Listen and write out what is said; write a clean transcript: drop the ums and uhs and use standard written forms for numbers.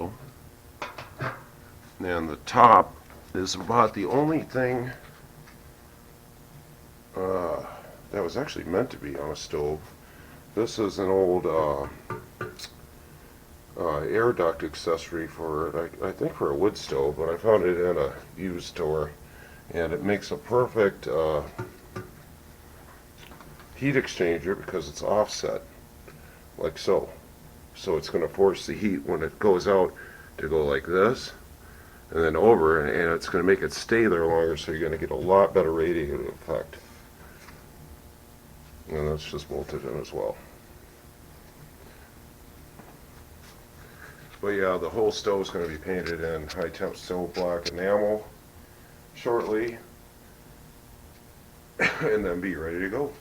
axle. And the top is about the only thing that was actually meant to be on a stove. This is an old air duct accessory for, I think for a wood stove, but I found it in a used store, and it makes a perfect heat exchanger because it's offset, like so. So it's going to force the heat when it goes out to go like this, and then over, and it's going to make it stay there longer, so you're going to get a lot better radiative effect. And that's just bolted in as well. But yeah, the whole stove is going to be painted in high temp stove black enamel shortly, and then be ready to go.